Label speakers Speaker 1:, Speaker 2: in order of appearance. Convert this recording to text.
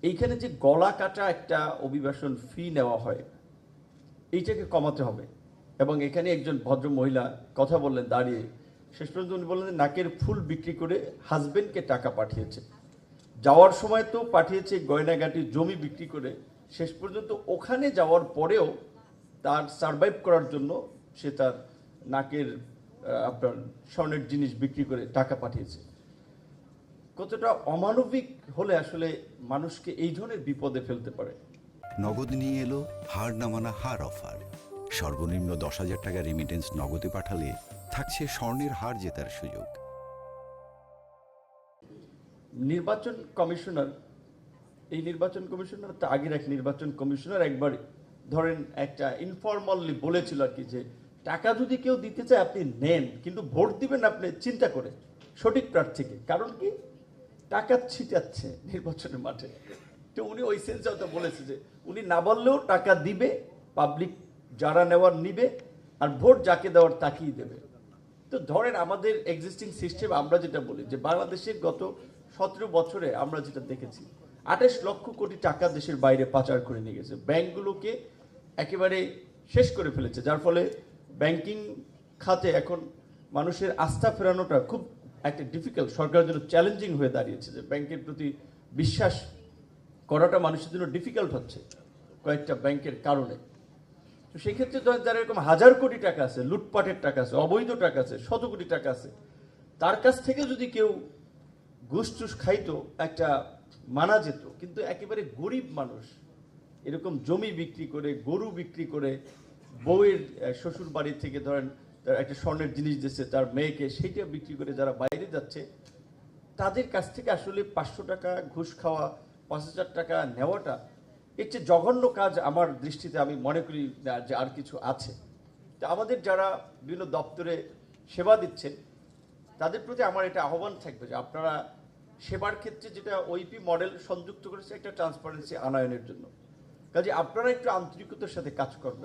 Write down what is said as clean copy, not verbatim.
Speaker 1: এইখানে যে গলা কাটা একটা অভিবাসন ফি নেওয়া হয় এইটাকে কমাতে হবে। এবং এখানে একজন ভদ্র মহিলা কথা বললেন দাঁড়িয়ে, শেষ পর্যন্ত উনি বললেন যে নাকের ফুল বিক্রি করে হাজবেন্ডকে টাকা পাঠিয়েছে, যাওয়ার সময় তো পাঠিয়েছে গয়নাগাটি জমি বিক্রি করে, শেষ পর্যন্ত ওখানে যাওয়ার পরেও তার সারভাইভ করার জন্য সে তার নাকের আপনার স্বর্ণের জিনিস বিক্রি করে টাকা পাঠিয়েছে। কতটা অমানবিক হলে আসলে মানুষকে এই ধরনের বিপদে ফেলতে পারে।
Speaker 2: নগদ নিয়ে এলো হার না মানা হার অফার। সর্বনিম্ন 10,000 টাকা রেমিটেন্স নগদে পাঠালে থাকছে স্বর্ণের হার জেতার সুযোগ।
Speaker 1: নির্বাচন কমিশনার, এই নির্বাচন কমিশনার তো আগের এক নির্বাচন কমিশনার একবার ধরেন একটা ইনফর্মালি বলেছিল আর কি, যে টাকা যদি কেউ দিতে চায় আপনি নেন, কিন্তু ভোট দিবেন আপনি চিন্তা করে সঠিক প্রার্থীকে। কারণ কি, টাকা ছিটাচ্ছে নির্বাচনের মাঠে। তো উনি ওই সেন্সটাও তো বলেছে যে উনি না বললেও টাকা দিবে, পাবলিক যারা নেওয়ার নিবে, আর ভোট যাকে দেওয়ার তাকেই দেবে। তো ধরেন আমাদের এক্সিস্টিং সিস্টেম, আমরা যেটা বলি যে বাংলাদেশের গত 17 বছরে আমরা যেটা দেখেছি 28 লক্ষ কোটি টাকা দেশের বাইরে পাচার করে নিয়ে গেছে, ব্যাংকগুলোকে একেবারে শেষ করে ফেলেছে, যার ফলে ব্যাংকিং খাতে এখন মানুষের আস্থা ফেরানোটা খুব একটা ডিফিকাল্ট, সরকারের জন্য চ্যালেঞ্জিং হয়ে দাঁড়িয়েছে, যে ব্যাংকের প্রতি বিশ্বাস করাটা মানুষের জন্য ডিফিকাল্ট হচ্ছে কয়েকটা ব্যাংকের কারণে। তো সেই ক্ষেত্রে যারা এরকম হাজার কোটি টাকা আছে, লুটপাটের টাকা আছে, অবৈধ টাকা আছে, শত কোটি টাকা আছে, তার কাছ থেকে যদি কেউ ঘুষ টুস খাইতো একটা মানা যেত। কিন্তু একেবারে গরিব মানুষ এরকম জমি বিক্রি করে, গরু বিক্রি করে, বউয়ের শ্বশুর বাড়ি থেকে ধরেন তার একটা স্বর্ণের জিনিস দিচ্ছে তার মেয়েকে, সেইটা বিক্রি করে যারা বাইরে যাচ্ছে, তাদের কাছ থেকে আসলে 500 টাকা ঘুষ খাওয়া, 5,000 টাকা নেওয়াটা এর চেয়ে জঘন্য কাজ আমার দৃষ্টিতে আমি মনে করি না যে আর কিছু আছে। তা আমাদের যারা বিভিন্ন দপ্তরে সেবা দিচ্ছেন তাদের প্রতি আমার এটা আহ্বান থাকবে যে আপনারা সেবার ক্ষেত্রে যেটা ওইপি মডেল সংযুক্ত করেছে একটা ট্রান্সপারেন্সি আনয়নের জন্য, কাজে আপনারা একটু আন্তরিকতার সাথে কাজ করবেন।